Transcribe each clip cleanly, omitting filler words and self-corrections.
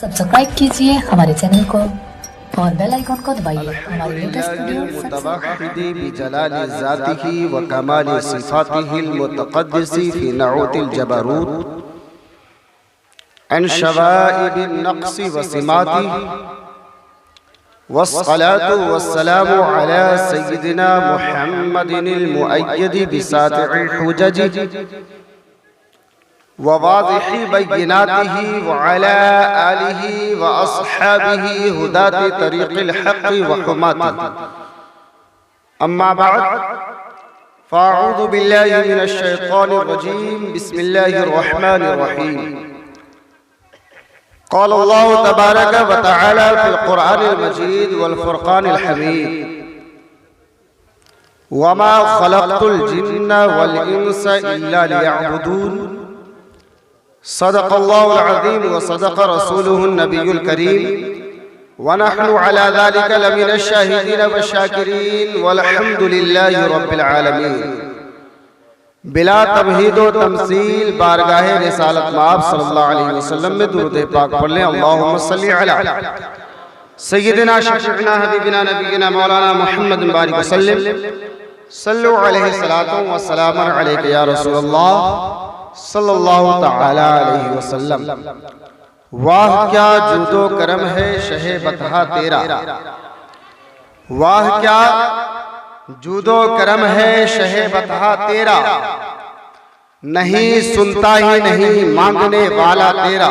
Subscribe कीजिए हमारे channel को और बेल आइकन को दबाइए हमारी लेटेस्ट वीडियो मुतवहिदी बिजलाली ज़ातिही व कमाली सिफ़ातिहिल मुतक़द्दिसी फ़ी नऊतिल जबरूत अन शवाइबिन नक़्सी व सिमातिही वस्सलातु वस्सलामु अला सय्यिदिना मुहम्मदिनिल मुअय्यदि बिसाति'ल हुजजि ववाज़िही बय्यिनातिही व अला आलिही व अस्हाबिही हुदाति तरीक़िल हक़्क़ि व हुमातिही अम्मा बअद फ़अऊज़ु बिल्लाहि मिनश शैतानिर रजीम बिस्मिल्लाहिर रहमानिर रहीम क़ाल अल्लाहु तबारक व तआला फ़िल क़ुरआनिल मजीद वल फ़ुरक़ानिल हमीद वमा ख़लक़तुल जिन्ना वल इंसा इल्ला लियअबुदून सदक़ल्लाहुल अज़ीम व सदक़ रसूलुहुन नबियुल करीम व नहनु अला ज़ालिका लमिनश शाहिदीन व शाकिरीन वल्हम्दुलिल्लाहि रब्बिल आलमीन। बिला तमहीद व तमसील बारगाहे रिसालत माब सल्लल्लाहु अलैहि वसल्लम में दुरूद पाक पढ़ लें। अल्लाहुम्मा सल्लि अला सय्यिदिना शफ़ीअना हबीबिना नबीना मौलाना मुहम्मद बारिक वसल्लम सल्लु अलैहि सलातो व सलाम अलैका या रसूलल्लाह सल्लल्लाहु तआला अलैहि वसल्लम। वाह क्या जूदो करम है शहे बतहा तेरा, वाह क्या जूदो करम है शहे बतहा तेरा, नहीं सुनता ही नहीं मांगने वाला तेरा।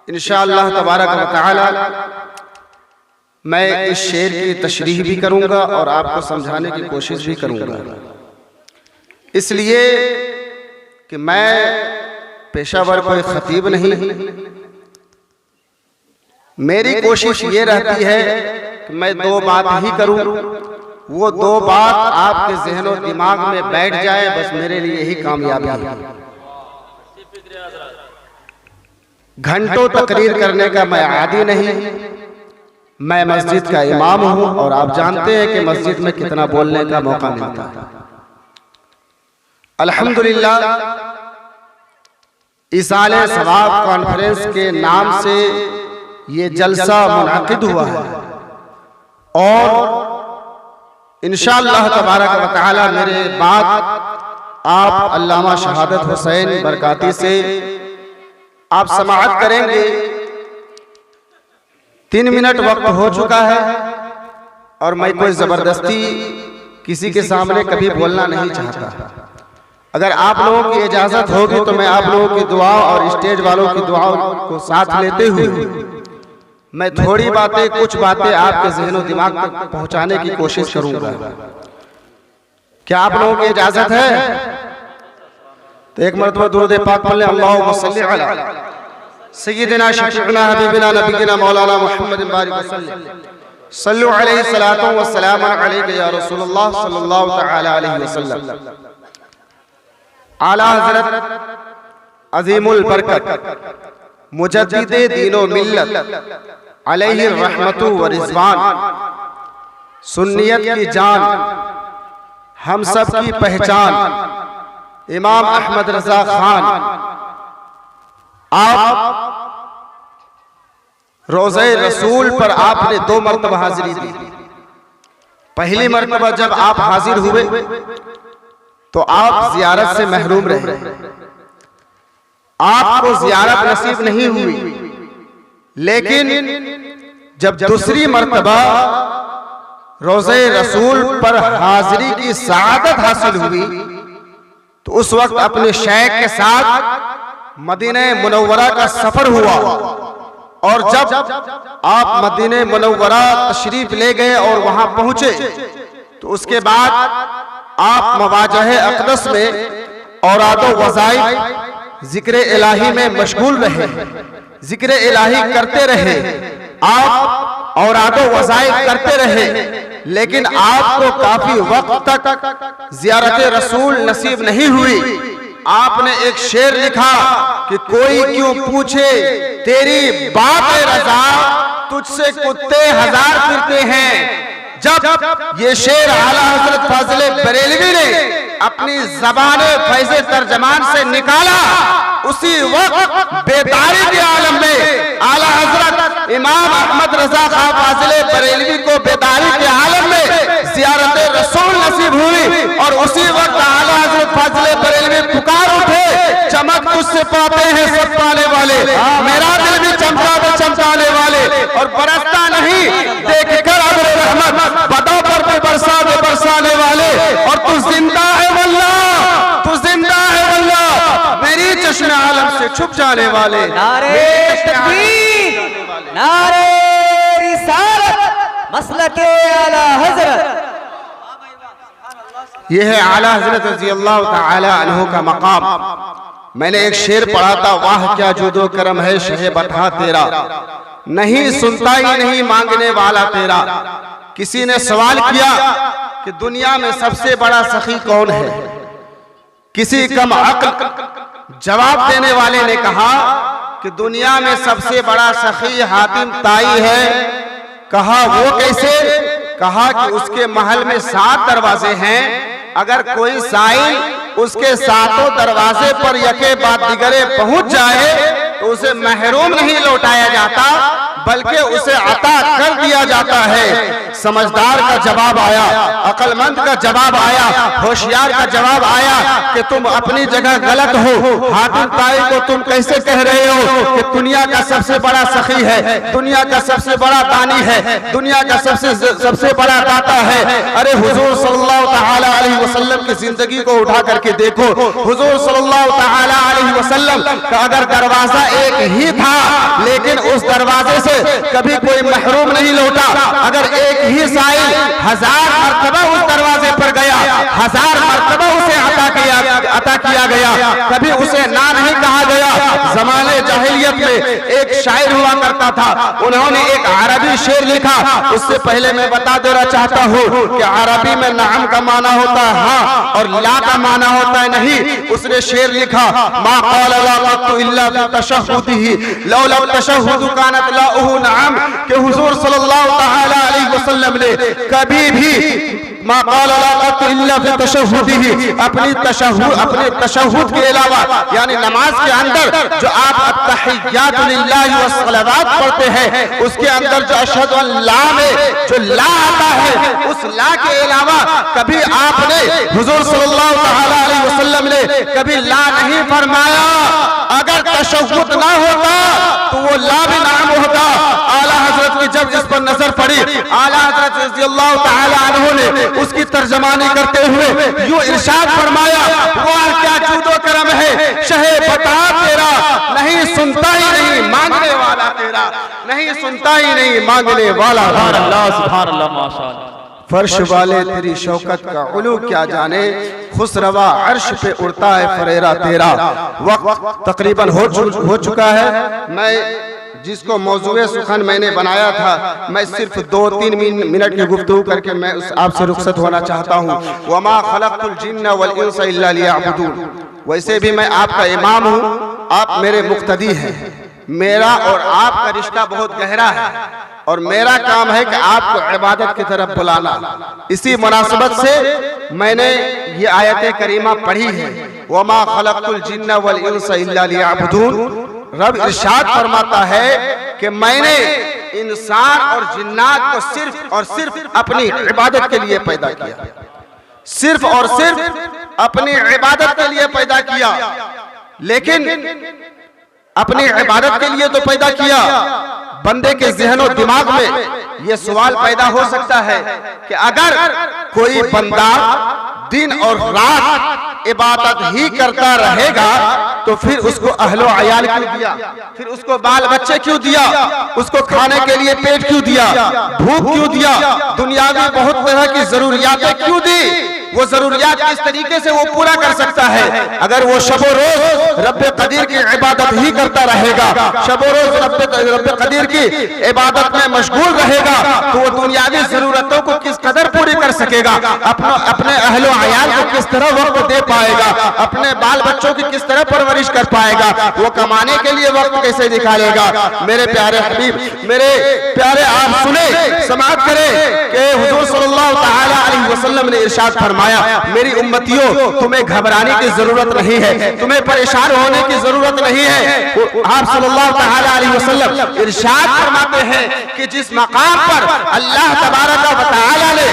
इंशाअल्लाह तबारक व तआला मैं इस शेर की तशरीह भी करूंगा और आपको समझाने की कोशिश भी करूंगा, इसलिए कि मैं पेशावर कोई खतीब नहीं। मेरी कोशिश ये रहती है कि मैं दो बात ही करूं, वो दो बात आपके ज़हन और दिमाग में बैठ जाए, बस मेरे लिए यही कामयाबी है। घंटों तकरीर करने का मैं आदी नहीं। मैं मस्जिद का इमाम हूं और आप जानते हैं कि मस्जिद में कितना बोलने का मौका मिलता है। अल्हम्दुलिल्लाह इसाले सवाब कॉन्फ्रेंस के नाम से ये जलसा मुनाकिद हुआ है और इंशाअल्लाह तबारक व तआला मेरे बाद आप अल्लामा शहादत हुसैन बरकाती से आप समाअत करेंगे। 3 मिनट वक्त हो चुका है और मैं कोई जबरदस्ती किसी के सामने कभी बोलना नहीं चाहता। अगर आप लोगों की इजाजत होगी तो मैं आप लोगों की दुआ और स्टेज वालों की दुआओं को साथ लेते हुए मैं थोड़ी बातें कुछ बातें आपके ज़हन और दिमाग तक पहुंचाने की कोशिश करूंगा। क्या आप लोगों की इजाजत है? तो एक मरतबा दुरूद पाक पढ़ लें। अल्लाहुम्मा सल्लि अला सय्यिदिना शफ़ीअना हबीबिना नबीना मौलाना मुहम्मद बारिक वसल्लम सल्लु अलैहि सलातो व सलाम अलैका या रसूलल्लाह सल्लल्लाहु तआला अलैहि वसल्लम। आला हज़रत अज़ीमुल बरकत मुजद्दिदे दीनो मिल्लत अलैहि रहमतु व रिज़वान, सुन्नियत की जान, हम सब की पहचान, इमाम अहमद रज़ा खान, आप रोज़े रसूल पर आपने 2 मरतबा हाजिरी दी। पहली मरतबा जब आप हाजिर हुए तो आप ज़ियारत से महरूम रहे, आपको ज़ियारत नसीब नहीं हुई। लेकिन जब दूसरी मर्तबा रोज़े रसूल पर हाजिरी की सआदत हासिल हुई तो उस वक्त अपने शेख के साथ मदीने मुनव्वरा का सफर हुआ और जब आप मदीने मुनव्वरा तशरीफ ले गए और वहां पहुंचे तो उसके बाद आप मवाजह अक़दस में औरादो वज़ाइफ जिक्र इलाही में मशगूल रहे, जिक्र इलाही करते रहे, आप औरादो वज़ाइफ करते रहे। लेकिन आपको काफी वक्त तक ज़ियारत रसूल नसीब नहीं हुई। आपने एक शेर लिखा कि कोई क्यों पूछे तेरी बात रज़ा, तुझसे कुत्ते 1000 फिरते हैं। जब ये शेर आला हज़रत फाज़िले बरेलवी ने अपनी ज़बाने फैज़े तर्जमान से निकाला, उसी वक्त बेदारी के आलम में आला रज़ा खां फाजिले बरेलवी को बेदारी के आलम में ज़ियारत रसूल नसीब हुई और उसी वक्त आला हज़रत फाजिले बरेलवी पुकार उठे, चमक तुझसे पाते हैं सब पाने वाले, मेरा दिल भी चमका दे चमकाने वाले, और बरसता नहीं देख कर अब्र रहमत, बदों पर भी बरसा दे बरसाने वाले, और तू जिंदा है वल्लाह, तू जिंदा है वल्लाह, मेरी चश्मे आलम से छुप जाने वाले। नारे तकबीर, नारे रिसालत, मसलके आला हजरत। यह है आला हजरत रज़ियल्लाहु ताला अन्हु का मकाम। मैंने एक शेर पढ़ा था, वाह क्या जुदो करम है शहे बता तेरा, नहीं सुनता ही नहीं मांगने वाला तेरा। किसी ने सवाल किया कि दुनिया में सबसे बड़ा सखी कौन है? किसी कम अक्ल जवाब देने वाले ने कहा कि दुनिया में सबसे बड़ा सखी हातिम ताई है। कहा वो कैसे? कहा कि उसके महल में 7 दरवाजे हैं, अगर कोई साइल उसके 7 दरवाजे पर यके बाद दिगरे पहुंच जाए तो उसे महरूम नहीं लौटाया जाता, बल्कि उसे अता कर दिया जाता है। समझदार का जवाब आया, अक्लमंद का जवाब आया, होशियार का जवाब आया कि तुम अपनी जगह गलत हो। हातिम ताई को तुम कैसे कह रहे हो कि दुनिया का सबसे बड़ा सखी है, दुनिया का सबसे बड़ा दानी है, दुनिया का सबसे बड़ा दाता है? अरे हुजूर सल्लल्लाहु ताला अलैहि वसल्लम की जिंदगी को उठा करके देखो। हुजूर सल्लल्लाहु ताला अलैहि वसल्लम का अगर दरवाजा एक ही था, लेकिन उस दरवाजे से कभी कोई महरूम नहीं लौटा। अगर एक ही साइल 1000 मर्तबा उस दरवाजे पर गया, 1000 मर्तबा उसे अता किया गया, कभी उसे ना नहीं कहा गया। जमाने जाहिलियत में एक शायर हुआ करता था, उन्होंने एक अरबी शेर लिखा। उससे पहले मैं बता देना चाहता हूँ कि अरबी में नाम का माना होता है हाँ, और ला का माना होता है नहीं। उसने शेर लिखा, मा क़ाल ला क़त्तु इल्ला फी तशहुदिही लौला तशहुदु कानत लाउहु नाम, कि हुजूर सल्लल्लाहु ताला अलैहि वसल्लम ने कभी भी मा क़ाल ला क़त्तु इल्ला फी तशहुदिही, अपने तशहुद के अलावा यानी नमाज के अंदर जो आप अत्तहिय्यात लिल्लाहि व सलावत पढ़ते हैं, उसके अंदर जो अशहदु अल्ला में जो ला आता है, उस ला के अलावा कभी आपने हुजूर सल्लल्लाहु ताला अलैहि वसल्लम ने कभी ला नहीं फरमाया। अगर तशहुद ना होता तो वो ला भी नाम होता। आला हजरत की जब इस पर नजर पड़ी, आला हजरत रज़ियल्लाहु ताला अन्हु ने उसकी तर्जमानी करते हुए यूं इरशाद फरमाया, वाह क्या जूदो करम है शहे बता तेरा, नहीं सुनता ही नहीं मांगने वाला तेरा, नहीं सुनता ही नहीं मांगने वाला। सुभान अल्लाह, सुभान अल्लाह, माशाअल्लाह। फर्श वाले तेरी शौकत का उलू क्या जाने, खुसरवा अर्श पे उड़ता है फरेरा तेरा। वक्त तकरीबन हो चुका है। मैं जिसको मौजूए सुखन मैंने बनाया था, मैं सिर्फ 2-3 मिनट की गुफ्तगू करके मैं आपसे रुखसत होना चाहता हूँ। वमा खलक़तुल जिन्न वल इंसा इल्ला लियअबुदून। वैसे भी मैं आपका इमाम हूँ, आप मेरे मुक्तदी हैं। मेरा और आपका रिश्ता बहुत गहरा है और मेरा काम है कि आपको इबादत की तरफ बुलाना। इसी मुनासबत से मैंने ये आयत करीमा पढ़ी है, वमा खलक़तुल जिन्न वल इंसा इल्ला लियअबुदून। रब इरशाद फरमाता है कि मैंने इंसान और जिन्नात को सिर्फ और सिर्फ अपनी इबादत के लिए पैदा किया, सिर्फ और सिर्फ अपनी इबादत के लिए पैदा किया। लेकिन अपनी इबादत के लिए तो पैदा किया, बंदे के ज़हन और दिमाग में यह सवाल पैदा हो सकता है कि अगर कोई बंदा दिन और रात इबादत ही करता रहेगा तो फिर उसको अहलो अयाल क्यों दिया, फिर उसको बाल बच्चे क्यों दिया, उसको खाने के लिए पेट क्यों दिया, भूख क्यों दिया, दुनियावी बहुत तरह की जरूरियातें क्यों दी? वो जरूरियात किस तरीके से वो पूरा कर सकता है? अगर वो शबो रोज रब्बे कदीर की इबादत ही करता रहेगा, शबो रोज रब्बे कदीर की इबादत में मशगूल रहेगा, तो वो दुनियावी जरूरतों को किस कदर पूरी कर सकेगा? अपने अहलो अयाल को किस तरह वक्त दे पाएगा? अपने बाल बच्चों की किस तरह परवरिश कर पाएगा? वो कमाने के लिए वक्त कैसे निकालेगा? मेरे प्यारे हबीब, मेरे प्यारे, आप सुने, समाअत करें कि हुजूर सल्लल्लाहु ताला अलैहि वसल्लम ने इरशाद फरमाया, फरमाया, मेरी उम्मतियों तुम्हें घबराने की जरूरत नहीं है, तुम्हें परेशान होने की जरूरत नहीं है। आप सल्लल्लाहु अलैहि वसल्लम इरशाद फरमाते हैं कि जिस मकाम पर अल्लाह तबारक व तआला ने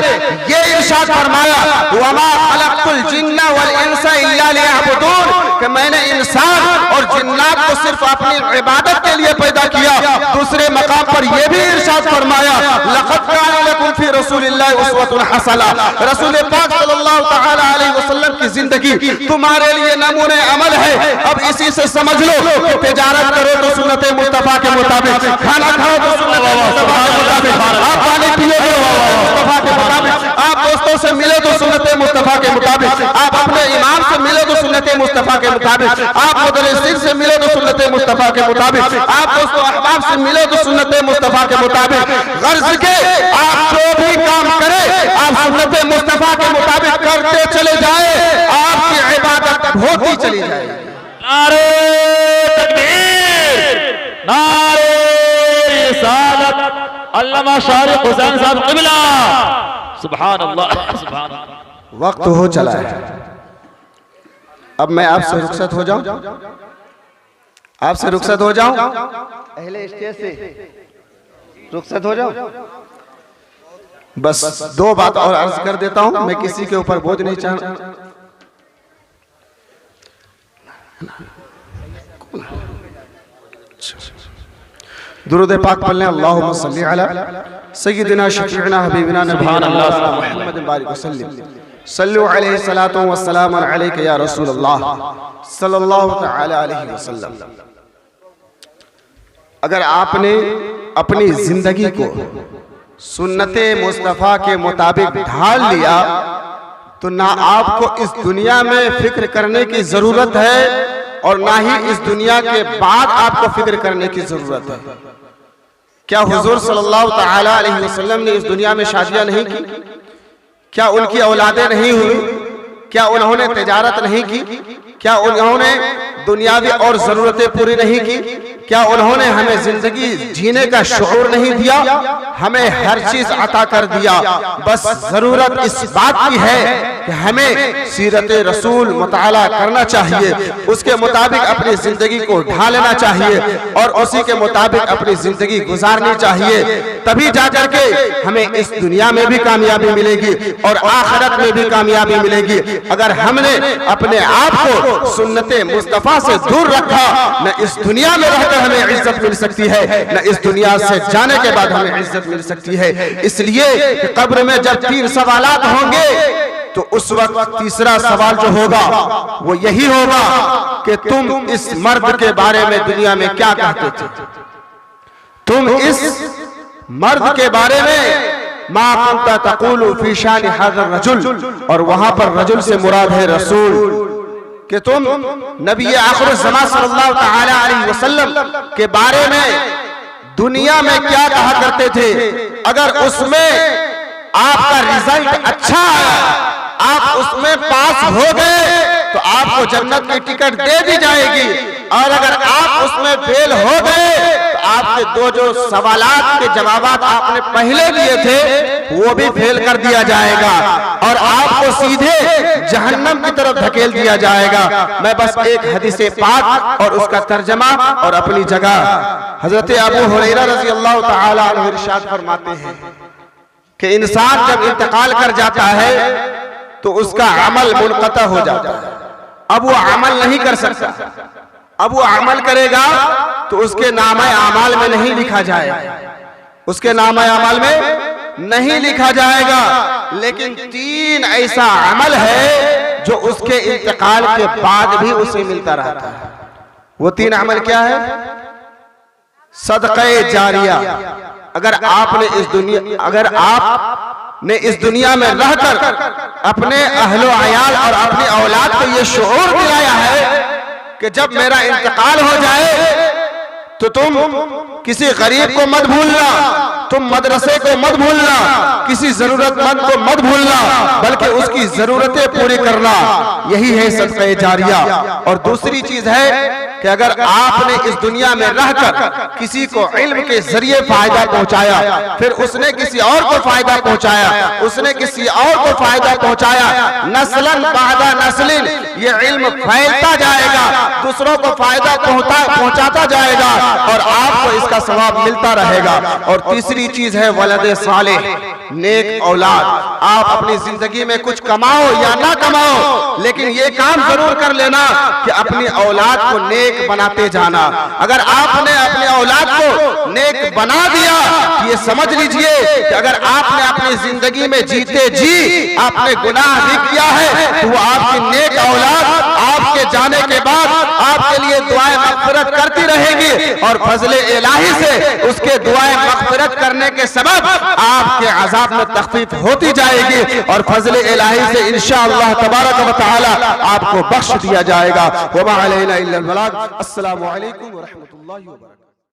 ये इरशाद फरमाया, वमा खलक़तुल जिन्ना वल इंसा इल्ला लियअबुदून, कि मैंने इंसान और जिन्नात को सिर्फ अपनी इबादत के लिए पैदा किया। दूसरे मकाम पर यह भी इरशाद फरमाया, लक़द काना लकुम फी रसूलिल्लाहि उस्वतुन हसना, रसूल पाक सल्लल्लाहु तआला अलैहि वसल्लम की जिंदगी तुम्हारे लिए नमूने अमल है। अब इसी से समझ लो कि तिजारत करो तो सुन्नत मुस्तफा के मुताबिक, खाना खाओ तो सुन्नत मुस्तफा के मुताबिक, आप पानी पियो तो मुस्तफा के मुताबिक, आप दोस्तों से मिले तो सुन्नत मुस्तफा के मुताबिक, आप अपने इमाम से मिले तो सुन्नत मुस्तफा के मुताबिक, आप मुदर्रिसिन से मिले तो सुन्नत मुस्तफा के मुताबिक, आप दोस्तों अहबाब से मिले तो सुन्नत मुस्तफा के मुताबिक। गर्ज के आप जो भी काम करें आप सुन्नत मुस्तफा के मुताबिक करते चले जाए, आपकी इबादत होती चली जाए। नारे तकबीर, नारे रिसालत, अल्लामा शारिक हुसैन साहब क़िबला, सुभान अल्लाह, सुभान अल्लाह। वक्त हो चला है, अब मैं आपसे रुखसत हो जाऊं, आपसे रुखसत हो जाऊं, अहले स्टेज से रुखसत हो जाऊं। बस दो बात और अर्ज कर देता हूं, मैं किसी के ऊपर बोझ नहीं चाहता। दुरूद पाक पढ़ने, अल्लाहुम्मा सल्ली अला सय्यिदिना शफीअना हबीबिना नबीना मुहम्मद बारिक वसल्लम, सल्लु अलैहि सलातो व सलाम अलैका या रसूल अल्लाह सल्लल्लाहु तआला अलैहि वसल्लम। अगर आपने अपनी जिंदगी को सुन्नते मुस्तफा के मुताबिक ढाल लिया तो ना आपको इस दुनिया में फिक्र करने की जरूरत है और ना ही इस दुनिया के बाद आपको फिक्र करने की जरूरत है। क्या हुजूर सल्लल्लाहु तआला अलैहि वसल्लम ने इस दुनिया में शादियां नहीं की? क्या उनकी औलादें नहीं हुई? क्या उन्होंने तिजारत नहीं की? क्या उन्होंने दुनियावी और जरूरतें पूरी नहीं की? क्या उन्होंने हमें जिंदगी जीने का शऊर नहीं दिया? हमें हर चीज अता कर दिया। बस जरूरत इस बात की है कि हमें सीरत रसूल मुताला करना चाहिए, उसके मुताबिक अपनी जिंदगी को ढालना चाहिए और उसी के मुताबिक अपनी जिंदगी गुजारनी चाहिए। तभी जाकर के हमें इस दुनिया में भी कामयाबी मिलेगी और आखिरत में भी कामयाबी मिलेगी। अगर हमने अपने आप को सुन्नते मुस्तफा से दूर रखा, न इस दुनिया में रहकर हमें इज्जत मिल सकती है, न इस दुनिया से जाने के बाद हमें इज्जत मिल सकती है। इसलिए कब्र में जब 3 सवालात होंगे तो उस वक्त तीसरा सवाल जो होगा वो यही होगा कि तुम इस मर्द के बारे में दुनिया में क्या कहते थे? तुम इस मर्द के बारे में मा कुंता तक़ूलु फी शान हाज़ा रजुल, और वहां पर रजुल से मुराद है रसूल, कि तुम नबी आखिर ज़मान सल्लल्लाहु तआला अलैहि वसल्लम के बारे में दुनिया में क्या कहा करते थे। अगर उसमें आपका रिजल्ट अच्छा आया, आप उसमें पास हो गए तो आपको जन्नत की टिकट दे दी जाएगी, और अगर आप उसमें फेल हो गए तो आपके 2 जो सवालात के जवाबात आपने पहले दिए थे वो भी फेल कर दिया जाएगा और आपको सीधे जहन्नम की तरफ धकेल दिया जाएगा। मैं बस एक हदीस पाक और उसका तर्जमा और अपनी जगह, हजरत अबू हुरैरा रज़ी अल्लाह तआला अन्हु इरशाद फरमाते हैं कि इंसान जब इंतकाल कर जाता है तो उसका अमल मुनक़ता हो जाता है। अब वो अमल नहीं कर सकता, अब वो अमल करेगा तो उसके नामे आमाल में नहीं लिखा जाएगा, उसके नामे आमाल में नहीं लिखा जाएगा। लेकिन 3 ऐसा अमल है जो उसके इंतकाल के बाद भी उसे मिलता रहता है। वो 3 अमल क्या है? सदक़े जारिया। अगर आपने इस दुनिया में रहकर अपने अहलो अयाल और अपनी औलाद को ये शऊर दिलाया है कि जब मेरा इंतकाल हो जाए तो तुम किसी गरीब को मत भूलना, तुम मदरसे को मत भूलना, किसी जरूरतमंद को मत भूलना, बल्कि उसकी जरूरतें पूरी करना, यही है सदक़े जारिया। और दूसरी चीज है कि अगर आपने इस दुनिया में रहकर किसी को इल्म के जरिए फायदा पहुंचाया, फिर उसने किसी और को फायदा पहुंचाया, उसने किसी और को फायदा पहुंचाया, नस्लन बादा नस्लिन ये इल्म फैलता जाएगा, दूसरों को फायदा पहुंचाता जाएगा और आपको इसका सवाब मिलता रहेगा। और तीसरी चीज है वलद सालेह, नेक औलाद। आप अपनी जिंदगी में कुछ कमाओ या ना कमाओ, लेकिन ये काम जरूर कर लेना कि अपनी औलाद को नेक बनाते जाना। अगर आपने अपने औलाद को नेक बना दिया, ये समझ लीजिए कि अगर आपने अपनी जिंदगी में जीते जी आपने गुनाह भी किया है, तो वो आपकी नेक औलाद आपके जाने के बाद आपके लिए दुआएं मग़फ़िरत करती रहेगी और फज़ले इलाही से उसके दुआएं मग़फ़िरत करने के सबब आपके अज़ाब में तख़फ़ीफ़ होती जाएगी और फज़ले इलाही से इंशाअल्लाह तबारक व तआला आपको बख्श दिया जाएगा। वमा अलैना इल्लल बलाग। अस्सलामु अलैकुम व रहमतुल्लाहि व बरकातुहू।